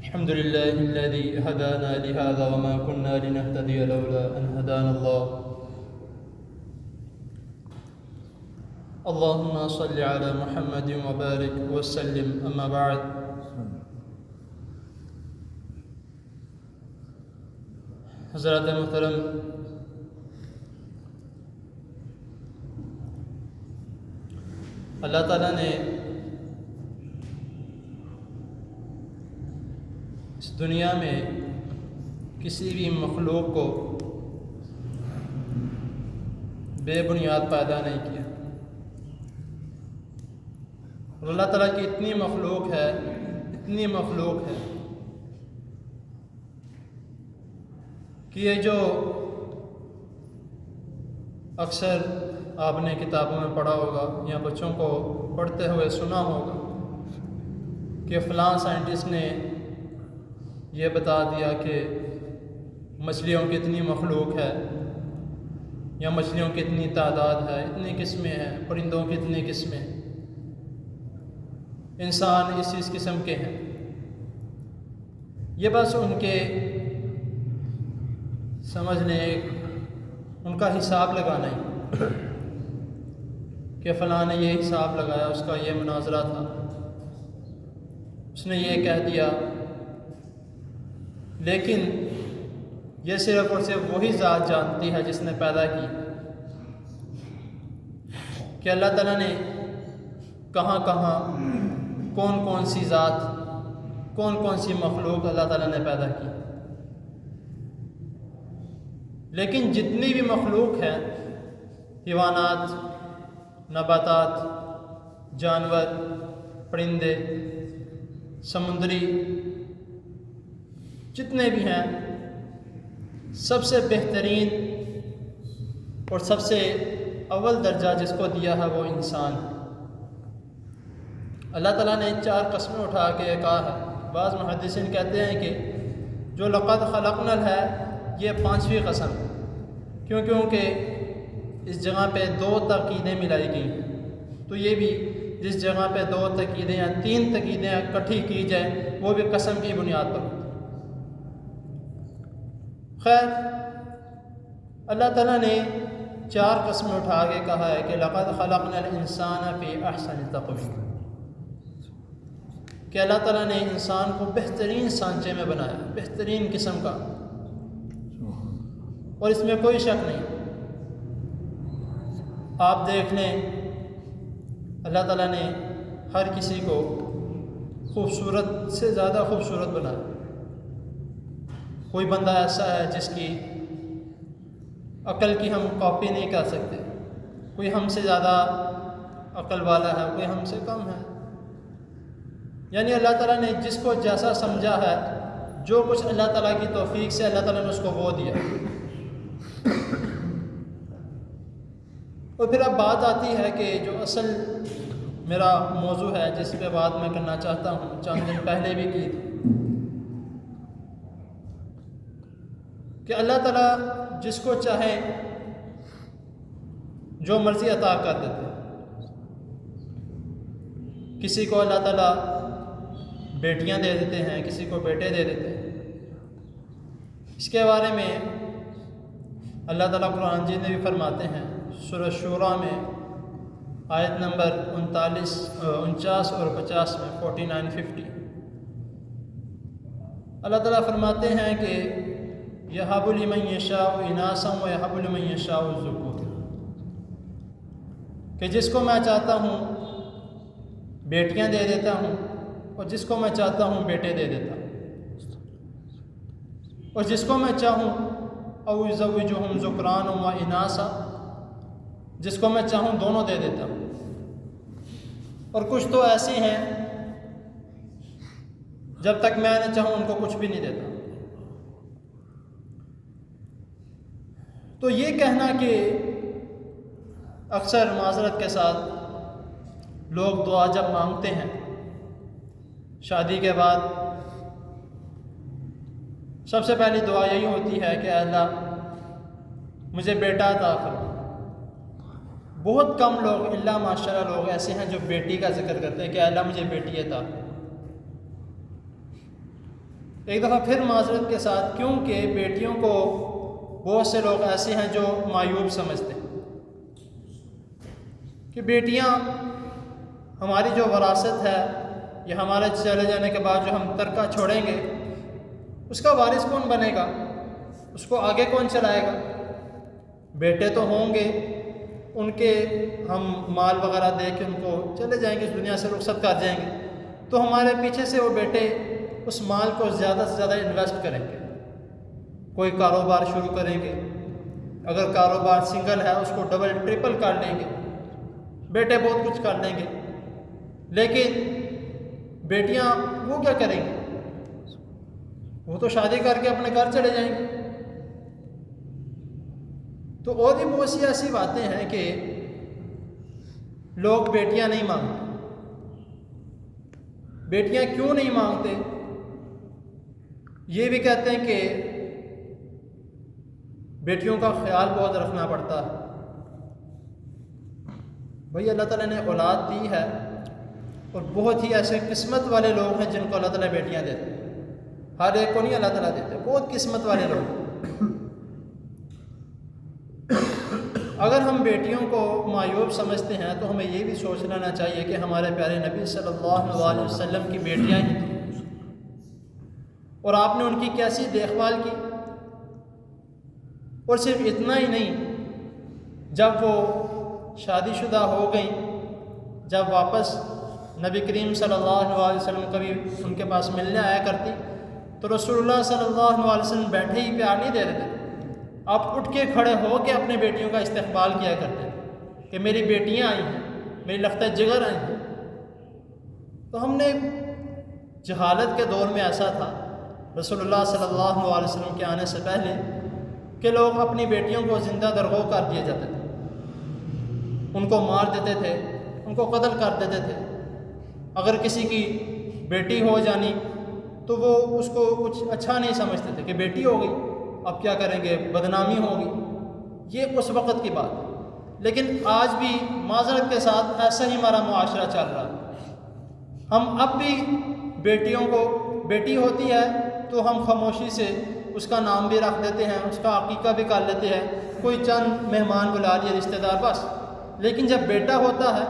الحمد لله الذي هدانا لهذا وما كنا لنهتدي لولا أن هدانا الله. اللهم صل على محمد وبارك وسلم. أما بعد، حضرات محترم، اللہ تعالیٰ نے اس دنیا میں کسی بھی مخلوق کو بے بنیاد پیدا نہیں کیا. اور اللہ تعالیٰ کی اتنی مخلوق ہے کہ یہ جو اکثر آپ نے کتابوں میں پڑھا ہوگا یا بچوں کو پڑھتے ہوئے سنا ہوگا کہ فلاں سائنٹسٹ نے یہ بتا دیا کہ مچھلیوں کی اتنی مخلوق ہے یا مچھلیوں کی اتنی تعداد ہے، اتنی قسمیں ہیں، پرندوں کی اتنی قسمیں، انسان اس قسم کے ہیں. یہ بس ان کے سمجھنے، ان کا حساب لگانا ہی کہ فلاں نے یہ حساب لگایا، اس کا یہ مناظرہ تھا، اس نے یہ کہہ دیا. لیکن یہ صرف اور صرف وہی ذات جانتی ہے جس نے پیدا کی کہ اللہ تعالیٰ نے کہاں کہاں کون کون سی ذات، کون کون سی مخلوق اللہ تعالیٰ نے پیدا کی. لیکن جتنی بھی مخلوق ہے، حیوانات، نباتات، جانور، پرندے، سمندری، جتنے بھی ہیں، سب سے بہترین اور سب سے اول درجہ جس کو دیا ہے وہ انسان. اللہ تعالیٰ نے 4 قسمیں اٹھا کے کہا ہے. بعض محدثین کہتے ہیں کہ جو لقد خلقنا ہے یہ 5ویں قسم، کیونکہ اس جگہ پہ 2 تاکیدیں ملائی گئی ہیں. تو یہ بھی جس جگہ پہ 2 تاکیدیں یا 3 تاکیدیں اکٹھی کی جائیں وہ بھی قسم کی بنیاد پر. خیر، اللہ تعالیٰ نے 4 قسمیں اٹھا کے کہا ہے کہ لقد خلقنا الانسان فی احسن تقویم، کہ اللہ تعالیٰ نے انسان کو بہترین سانچے میں بنایا، بہترین قسم کا، اور اس میں کوئی شک نہیں. آپ دیکھ لیں، اللہ تعالیٰ نے ہر کسی کو خوبصورت سے زیادہ خوبصورت بنایا. کوئی بندہ ایسا ہے جس کی عقل کی ہم کاپی نہیں کر سکتے، کوئی ہم سے زیادہ عقل والا ہے، کوئی ہم سے کم ہے. یعنی اللہ تعالیٰ نے جس کو جیسا سمجھا ہے، جو کچھ اللہ تعالیٰ کی توفیق سے اللہ تعالیٰ نے اس کو وہ دیا. اور پھر اب بات آتی ہے کہ جو اصل میرا موضوع ہے، جس پہ بات میں کرنا چاہتا ہوں، چند دن پہلے بھی کی تھی، کہ اللہ تعالیٰ جس کو چاہے جو مرضی عطا کر دیتے. کسی کو اللہ تعالیٰ بیٹیاں دے دیتے ہیں، کسی کو بیٹے دے دیتے ہیں. اس کے بارے میں اللہ تعالیٰ قرآن جی میں بھی فرماتے ہیں، سورہ شورى میں آیت نمبر 49 اور 50 میں 49-50 اللہ تعالیٰ فرماتے ہیں کہ یَهَبُ لِمَن یَشَاءُ إِنَاثًا وَیَهَبُ لِمَن یَشَاءُ الذُّکُورَ، کہ جس کو میں چاہتا ہوں بیٹیاں دے دیتا ہوں، اور جس کو میں چاہتا ہوں بیٹے دے دیتا ہوں، اور جس کو میں چاہوں أَوْ يُزَوِّجُهُمْ ذُكْرَانًا وَإِنَاثًا، جس کو میں چاہوں دونوں دے دیتا ہوں. اور کچھ تو ایسے ہیں جب تک میں نہ چاہوں ان کو کچھ بھی نہیں دیتا. تو یہ کہنا کہ اکثر معذرت کے ساتھ لوگ دعا جب مانگتے ہیں شادی کے بعد، سب سے پہلی دعا یہی ہوتی ہے کہ اے اللہ مجھے بیٹا عطا فرما. بہت کم لوگ، اللہ ماشاءاللہ لوگ ایسے ہیں جو بیٹی کا ذکر کرتے ہیں کہ اے اللہ مجھے بیٹی عطا. ایک دفعہ پھر معذرت کے ساتھ، کیونکہ بیٹیوں کو بہت سے لوگ ایسے ہیں جو معیوب سمجھتے ہیں کہ بیٹیاں ہماری جو وراثت ہے، یہ ہمارے چلے جانے کے بعد جو ہم ترکہ چھوڑیں گے، اس کا وارث کون بنے گا، اس کو آگے کون چلائے گا؟ بیٹے تو ہوں گے، ان کے ہم مال وغیرہ دے کے ان کو چلے جائیں گے، اس دنیا سے رخصت کر جائیں گے، تو ہمارے پیچھے سے وہ بیٹے اس مال کو زیادہ سے زیادہ انویسٹ کریں گے، کوئی کاروبار شروع کریں گے، اگر کاروبار سنگل ہے اس کو ڈبل ٹرپل کر لیں گے، بیٹے بہت کچھ کر لیں گے، لیکن بیٹیاں وہ کیا کریں گے؟ وہ تو شادی کر کے اپنے گھر چلے جائیں گے۔ تو اور بھی بہت سی ایسی باتیں ہیں کہ لوگ بیٹیاں نہیں مانگتے۔ بیٹیاں کیوں نہیں مانگتے؟ یہ بھی کہتے ہیں کہ بیٹیوں کا خیال بہت رکھنا پڑتا ہے۔ بھئی اللہ تعالیٰ نے اولاد دی ہے، اور بہت ہی ایسے قسمت والے لوگ ہیں جن کو اللہ تعالیٰ بیٹیاں دیتے ہیں، ہر ایک کو نہیں اللہ تعالیٰ دیتے، بہت قسمت والے لوگ۔ اگر ہم بیٹیوں کو معیوب سمجھتے ہیں تو ہمیں یہ بھی سوچ لینا چاہیے کہ ہمارے پیارے نبی صلی اللہ علیہ وسلم کی بیٹیاں ہی تھیں، اور آپ نے ان کی کیسی دیکھ بھال کی۔ اور صرف اتنا ہی نہیں، جب وہ شادی شدہ ہو گئیں، جب واپس نبی کریم صلی اللہ علیہ وسلم کبھی ان کے پاس ملنے آیا کرتی تو رسول اللہ صلی اللہ علیہ وسلم بیٹھے ہی پیار نہیں دے رہے تھے، آپ اٹھ کے کھڑے ہو کے اپنے بیٹیوں کا استقبال کیا کرتے تھے کہ میری بیٹیاں آئی ہیں، میری لفتہ جگر آئی ہیں۔ تو ہم نے جہالت کے دور میں ایسا تھا، رسول اللہ صلی اللہ علیہ وسلم کے آنے سے پہلے، کہ لوگ اپنی بیٹیوں کو زندہ درگو کر دیے جاتے تھے، ان کو مار دیتے تھے، ان کو قتل کر دیتے تھے۔ اگر کسی کی بیٹی ہو جانی تو وہ اس کو کچھ اچھا نہیں سمجھتے تھے کہ بیٹی ہو گئی، اب کیا کریں گے، بدنامی ہوگی۔ یہ اس وقت کی بات ہے، لیکن آج بھی معذرت کے ساتھ ایسا ہی ہمارا معاشرہ چل رہا ہے۔ ہم اب بھی بیٹیوں کو، بیٹی ہوتی ہے تو ہم خاموشی سے اس کا نام بھی رکھ دیتے ہیں، اس کا عقیقہ بھی کر لیتے ہیں، کوئی چند مہمان بلا لیے رشتہ دار بس۔ لیکن جب بیٹا ہوتا ہے،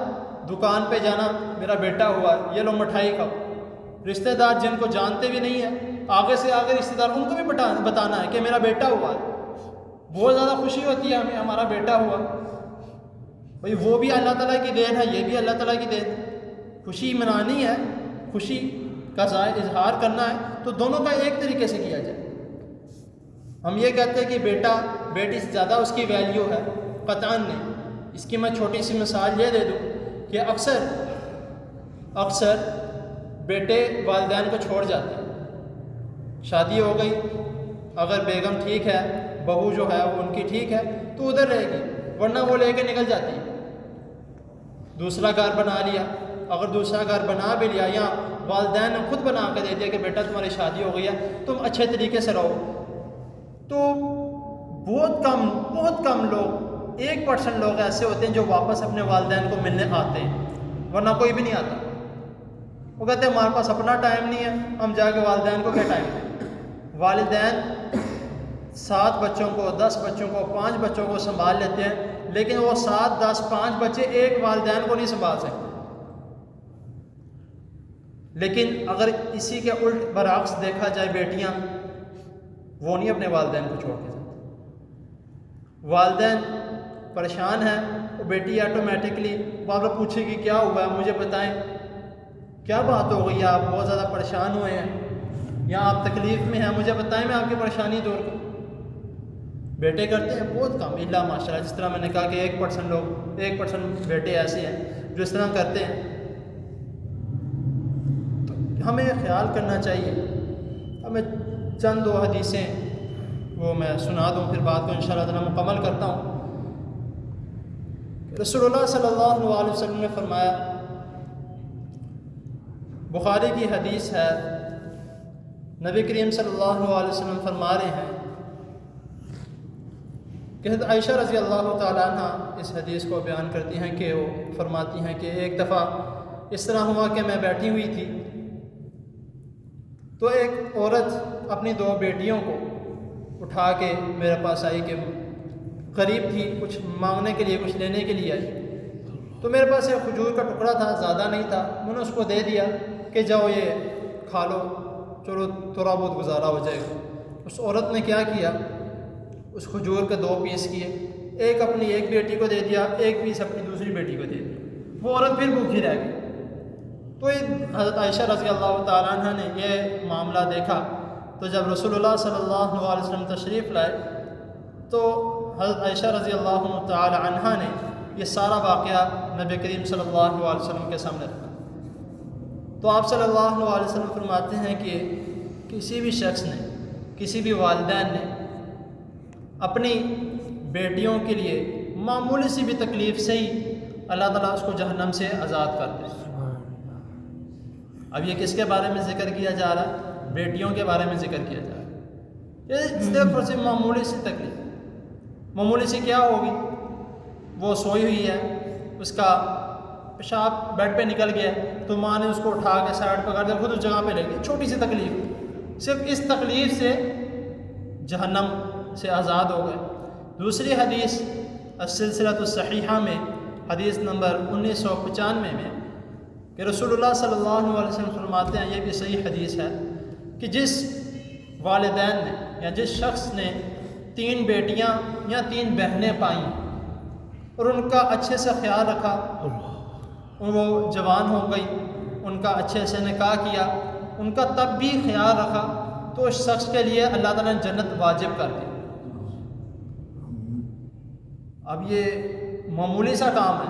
دکان پہ جانا، میرا بیٹا ہوا ہے، یہ لو مٹھائی کھاؤ، رشتہ دار جن کو جانتے بھی نہیں ہیں، آگے سے آگے رشتہ دار ان کو بھی بتانا ہے کہ میرا بیٹا ہوا ہے۔ بہت زیادہ خوشی ہوتی ہے ہمیں، ہمارا بیٹا ہوا۔ بھئی وہ بھی اللہ تعالیٰ کی دین ہے، یہ بھی اللہ تعالیٰ کی دین ہے۔ خوشی منانی ہے، خوشی کا اظہار کرنا ہے تو دونوں کا ایک طریقے سے کیا جائے۔ ہم یہ کہتے ہیں کہ بیٹا بیٹی سے زیادہ اس کی ویلیو ہے، قطعاً نہیں۔ اس کی میں چھوٹی سی مثال یہ دے دوں کہ اکثر بیٹے والدین کو چھوڑ جاتے ہیں، شادی ہو گئی، اگر بیگم ٹھیک ہے، بہو جو ہے وہ ان کی ٹھیک ہے تو ادھر رہے گی، ورنہ وہ لے کے نکل جاتی ہے، دوسرا گھر بنا لیا۔ اگر دوسرا گھر بنا بھی لیا یا والدین نے خود بنا کے دے دیا کہ بیٹا تمہاری شادی ہو گئی ہے، تم اچھے طریقے سے رہو، تو بہت کم لوگ، 1% لوگ ایسے ہوتے ہیں جو واپس اپنے والدین کو ملنے آتے ہیں، ورنہ کوئی بھی نہیں آتا۔ وہ کہتے ہیں ہمارے پاس اپنا ٹائم نہیں ہے، ہم جا کے والدین کو کیا ٹائم دیں۔ والدین 7 بچوں کو، 10 بچوں کو، 5 بچوں کو سنبھال لیتے ہیں، لیکن وہ 7، 10، 5 بچے ایک والدین کو نہیں سنبھال سکتے۔ لیکن اگر اسی کے الٹ برعکس دیکھا جائے، بیٹیاں وہ نہیں اپنے والدین کو چھوڑ کے جاتی۔ والدین پریشان ہیں، وہ بیٹی آٹومیٹکلی بار بار پوچھے گی کیا ہوا ہے، مجھے بتائیں کیا بات ہو گئی ہے، آپ بہت زیادہ پریشان ہوئے ہیں یا آپ تکلیف میں ہیں، مجھے بتائیں میں آپ کی پریشانی دور کروں۔ بیٹے کرتے ہیں بہت کم، الا ماشاءاللہ، جس طرح میں نے کہا کہ 1% بیٹے ایسے ہیں جو اس طرح کرتے ہیں۔ تو ہمیں خیال کرنا چاہیے۔ ہمیں چند 2 حدیثیں وہ میں سنا دوں، پھر بات کو انشاءاللہ تعالیٰ مکمل کرتا ہوں۔ رسول اللہ صلی اللہ علیہ وسلم نے فرمایا، بخاری کی حدیث ہے، نبی کریم صلی اللہ علیہ وسلم فرما رہے ہیں کہ حضرت عائشہ رضی اللہ تعالیٰ عنہ اس حدیث کو بیان کرتی ہیں کہ وہ فرماتی ہیں کہ ایک دفعہ اس طرح ہوا کہ میں بیٹھی ہوئی تھی تو ایک عورت اپنی 2 بیٹیوں کو اٹھا کے میرے پاس آئی کہ قریب تھی، کچھ مانگنے کے لیے، کچھ لینے کے لیے آئی. تو میرے پاس ایک کھجور کا ٹکڑا تھا، زیادہ نہیں تھا. میں نے اس کو دے دیا کہ جاؤ یہ کھا لو، چلو تھوڑا بہت گزارا ہو جائے گا. اس عورت نے کیا کیا، اس کھجور کے 2 پیس کیے، ایک اپنی ایک بیٹی کو دے دیا، ایک پیس اپنی دوسری بیٹی کو دے دیا. وہ عورت پھر بھوکھی رہ گئی. تو حضرت عائشہ رضی اللہ تعالیٰ عنہ نے یہ معاملہ دیکھا. تو جب رسول اللہ صلی اللہ علیہ وسلم تشریف لائے تو حضرت عائشہ رضی اللہ تعالیٰ عنہ نے یہ سارا واقعہ نبی کریم صلی اللہ علیہ وسلم کے سامنے رکھا. تو آپ صلی اللہ علیہ وسلم فرماتے ہیں کہ کسی بھی شخص نے، کسی بھی والدین نے اپنی بیٹیوں کے لیے معمولی سی بھی تکلیف سے ہی اللہ تعالیٰ اس کو جہنم سے آزاد کر دے. اب یہ کس کے بارے میں ذکر کیا جا رہا ہے؟ بیٹیوں کے بارے میں ذکر کیا جا رہا ہے. یہ صرف معمولی سی تکلیف. معمولی سی کیا ہوگی؟ وہ سوئی ہوئی ہے، اس کا پیشاب بیڈ پہ نکل گیا تو ماں نے اس کو اٹھا کے سائڈ پہ کر دیا، خود اس جگہ پہ لے گئی. چھوٹی سی تکلیف، صرف اس تکلیف سے جہنم سے آزاد ہو گئے. دوسری حدیث السلسلۃ الصحیحہ میں حدیث نمبر 1995 میں کہ رسول اللہ صلی اللہ علیہ وسلم فرماتے ہیں، یہ بھی صحیح حدیث ہے، کہ جس والدین نے یا جس شخص نے 3 بیٹیاں یا 3 بہنیں پائیں اور ان کا اچھے سے خیال رکھا، وہ جوان ہو گئی، ان کا اچھے سے نکاح کیا، ان کا تب بھی خیال رکھا، تو اس شخص کے لیے اللہ تعالیٰ نے جنت واجب کر دی. اب یہ معمولی سا کام ہے،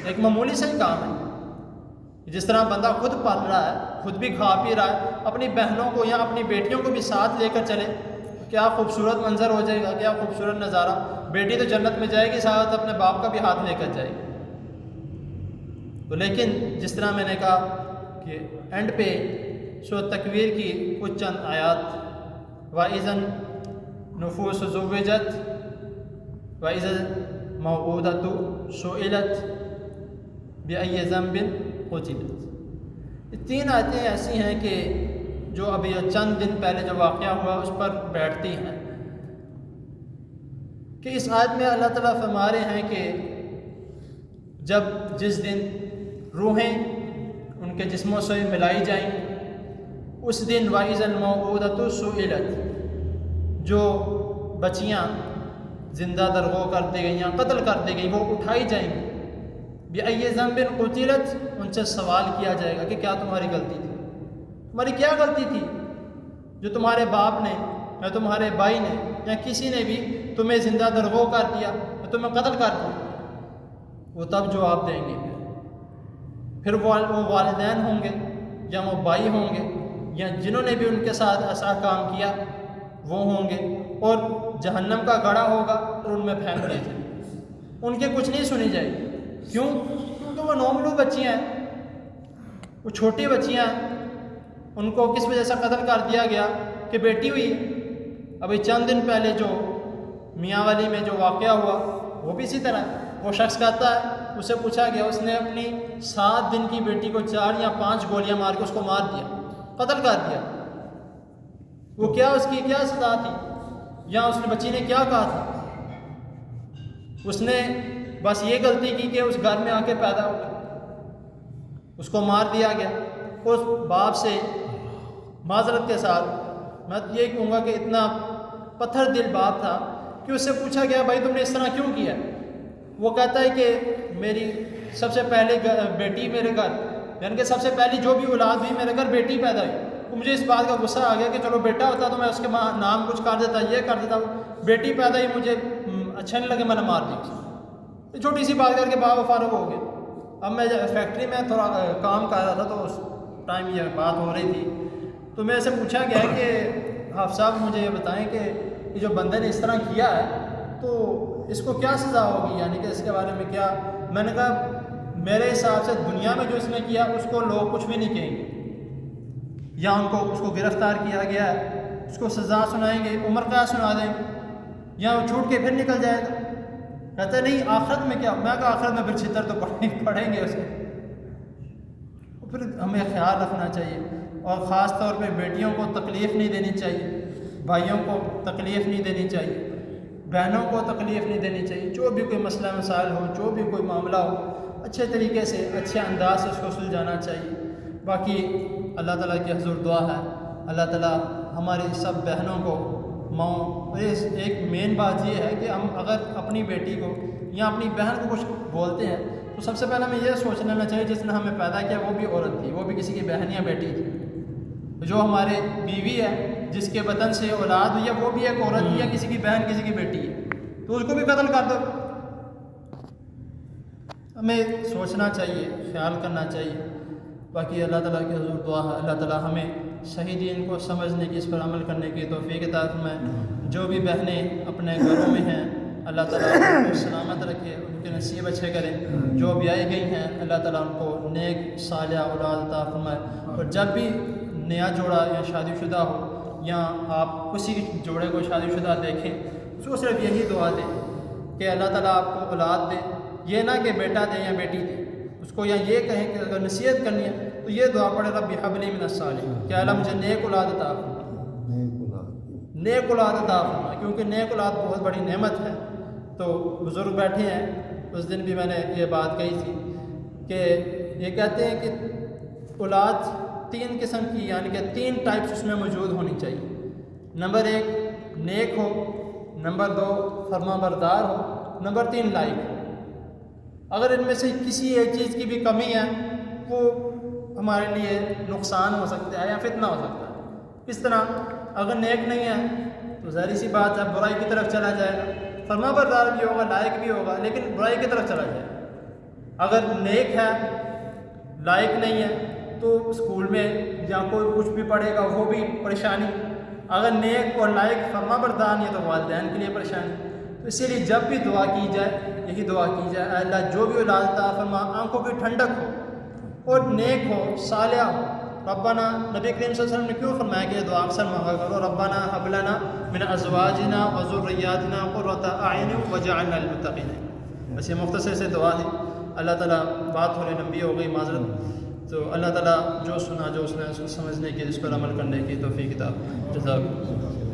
ایک معمولی سا ہی کام ہے. جس طرح بندہ خود پال رہا ہے، خود بھی کھا پی رہا ہے، اپنی بہنوں کو یا اپنی بیٹیوں کو بھی ساتھ لے کر چلے، کیا خوبصورت منظر ہو جائے گا، کیا خوبصورت نظارہ. بیٹی تو جنت میں جائے گی، ساتھ اپنے باپ کا بھی ہاتھ لے کر جائے گی. تو لیکن جس طرح میں نے کہا کہ اینڈ پہ سورۃ تکویر کی کچھ چند آیات، وَإِذَا النُّفُوسُ زُوِّجَتْ وَإِذَا الْمَوْءُودَةُ سُئِلَتْ بِأَيِّ ذَنبٍ قُتِلَتْ. یہ 3 آیتیں ایسی ہیں کہ جو ابھی چند دن پہلے جو واقعہ ہوا اس پر بیٹھتی ہیں. کہ اس آیت میں اللہ تعالیٰ فرما رہے ہیں کہ جس دن روحیں ان کے جسموں سے ملائی جائیں، اس دن وَإِذَا الْمَوْءُودَةُ سُئِلَتْ، جو بچیاں زندہ درگو کر دی گئی یا قتل کر دی گئی وہ اٹھائی جائیں گی. بِأَيِّ ذَنبٍ قُتِلَتْ، ان سے سوال کیا جائے گا کہ کیا تمہاری غلطی تھی، تمہاری کیا غلطی تھی جو تمہارے باپ نے یا تمہارے بھائی نے یا کسی نے بھی تمہیں زندہ درگو کر دیا یا تمہیں قتل کر دیا. وہ تب جواب دیں گے. پھر وہ والدین ہوں گے یا وہ بھائی ہوں گے یا جنہوں نے بھی ان کے ساتھ ایسا کام کیا وہ ہوں گے، اور جہنم کا گڑھا ہوگا اور ان میں پھینک دیا جائے گا. ان کے کچھ نہیں سنی جائے گی. کیوں؟ کیونکہ وہ نوملو بچیاں ہیں، وہ چھوٹی بچیاں ہیں. ان کو کس وجہ سے قتل کر دیا گیا کہ بیٹی ہوئی ہے. ابھی چند دن پہلے جو میاں والی میں جو واقعہ ہوا وہ بھی اسی طرح ہے. وہ شخص کہتا ہے، اسے پوچھا گیا، اس نے اپنی 7 دن کی بیٹی کو 4 یا 5 گولیاں مار کے اس کو مار دیا، قتل کر دیا. وہ کیا، اس کی کیا سزا تھی، یا اس نے بچی نے کیا کہا تھا؟ اس نے بس یہ غلطی کی کہ اس گھر میں آ کے پیدا ہو گیا، اس کو مار دیا گیا. اس باپ سے معذرت کے ساتھ میں یہ کہوں گا کہ اتنا پتھر دل باپ تھا کہ اس سے پوچھا گیا، بھائی تم نے اس طرح کیوں کیا؟ وہ کہتا ہے کہ میری سب سے پہلے بیٹی میرے گھر، یعنی کہ سب سے پہلی جو بھی اولاد ہوئی میرے گھر بیٹی پیدا ہوئی. مجھے اس بات کا غصہ آ گیا کہ چلو بیٹا ہوتا تو میں اس کے نام کچھ کر دیتا، یہ کر دیتا. بیٹی پیدا ہوئی، مجھے اچھا نہیں لگے، میں نے مار دی. چھوٹی سی بات کر کے باپ فارغ ہو گیا. اب میں فیکٹری میں تھوڑا کام کر رہا تھا تو اس ٹائم یہ بات ہو رہی تھی، تو میں سے پوچھا گیا کہ حافظ صاحب مجھے یہ بتائیں کہ یہ جو بندے نے اس طرح کیا ہے تو اس کو کیا سزا ہوگی، یعنی کہ اس کے بارے میں کیا؟ میں نے کہا میرے حساب سے دنیا میں جو اس نے کیا اس کو لوگ کچھ بھی نہیں کہیں گے، یا ان کو اس کو گرفتار کیا گیا ہے اس کو سزا سنائیں گے، عمر قید سنا دیں گے، یا وہ چھوٹ کے پھر نکل جائے گا. کہتے نہیں آخرت میں کیا؟ میں کہا آخرت میں پھر چھتر تو پڑھیں گے اسے. پھر ہمیں خیال رکھنا چاہیے اور خاص طور پہ بیٹیوں کو تکلیف نہیں دینی چاہیے، بھائیوں کو تکلیف نہیں دینی چاہیے، بہنوں کو تکلیف نہیں دینی چاہیے۔ جو بھی کوئی مسئلہ مسائل ہو، جو بھی کوئی معاملہ ہو، اچھے طریقے سے اچھے انداز سے اس کو سلجھانا چاہیے۔ باقی اللہ تعالیٰ کی حضور دعا ہے اللہ تعالیٰ ہماری سب بہنوں کو اور ایک مین بات یہ ہے کہ ہم اگر اپنی بیٹی کو یا اپنی بہن کو کچھ بولتے ہیں تو سب سے پہلے ہمیں یہ سوچ لینا چاہیے جس نے ہمیں پیدا کیا وہ بھی عورت تھی، وہ بھی کسی کی بہن یا بیٹی تھی۔ جو ہمارے بیوی ہے جس کے بدن سے اولاد ہوئی ہے وہ بھی ایک عورت ہے یا کسی کی بہن کسی کی بیٹی ہے، تو اس کو بھی قتل کر دو۔ ہمیں سوچنا چاہیے، خیال کرنا چاہیے۔ باقی اللہ تعالیٰ کی حضور دعا ہے اللہ تعالیٰ ہمیں صحیح دین کو سمجھنے کی، اس پر عمل کرنے کی توفیق عطا فرمائے۔ جو بھی بہنیں اپنے گھروں میں ہیں اللہ تعالیٰ ان کو سلامت رکھے، ان کے نصیب اچھے کرے۔ جو بیائی گئی ہیں اللہ تعالیٰ ان کو نیک صالحہ اولاد عطا فرمائے۔ اور جب بھی نیا جوڑا یا شادی شدہ ہو یا آپ کسی جوڑے کو شادی شدہ دیکھیں اس کو صرف یہی دعا دیں کہ اللہ تعالیٰ آپ کو اولاد دے، یہ نہ کہ بیٹا دے یا بیٹی دے۔ اس کو یا یہ کہیں کہ اگر نصیحت کرنی ہے تو یہ دعا پڑھے رب حب لی من الصالحین کہ اللہ مجھے نیک اولاد عطا فرما، نیک اولاد عطا فرما، کیونکہ نیک اولاد بہت بڑی نعمت ہے۔ تو بزرگ بیٹھے ہیں، اس دن بھی میں نے یہ بات کہی تھی کہ یہ کہتے ہیں کہ اولاد 3 قسم کی، یعنی کہ 3 ٹائپس اس میں موجود ہونی چاہیے۔ نمبر 1 نیک ہو، نمبر 2 فرما بردار ہو، نمبر 3 لائق ہو۔ اگر ان میں سے کسی ایک چیز کی بھی کمی ہے وہ ہمارے لیے نقصان ہو سکتا ہے یا فتنہ ہو سکتا ہے۔ اس طرح اگر نیک نہیں ہے تو ظاہری سی بات ہے برائی کی طرف چلا جائے گا، فرما بردار بھی ہوگا، لائق بھی ہوگا، لیکن برائی کی طرف چلا جائے گا۔ اگر نیک ہے لائق نہیں ہے تو اسکول میں یا کوئی کچھ بھی پڑھے گا وہ بھی پریشانی۔ اگر نیک اور لائق فرما بردار نہیں ہے تو والدین کے لیے پریشانی۔ تو اسی لیے جب بھی دعا کی جائے یہی دعا کی جائے، اے اللہ جو بھی اولاد عطا فرما آنکھوں کی ٹھنڈک ہو اور نیک ہو، صالح ہو۔ ربنا نبی کریم صلی اللہ علیہ وسلم نے کیوں فرمایا کہ یہ دعا اکثر مانگا کرو، ربنا هب لنا من ازواجنا وذریاتنا قرۃ اعین واجعلنا للمتقین۔ بس یہ مختصر سے دعا ہے۔ اللہ تعالیٰ بات تھوڑی لمبی ہو گئی، معذرت۔ تو اللہ تعالیٰ جو سنا جو اس نے اس کو سمجھنے کی، اس پر عمل کرنے کی توفیق عطا فرمائے۔ جزاک اللہ۔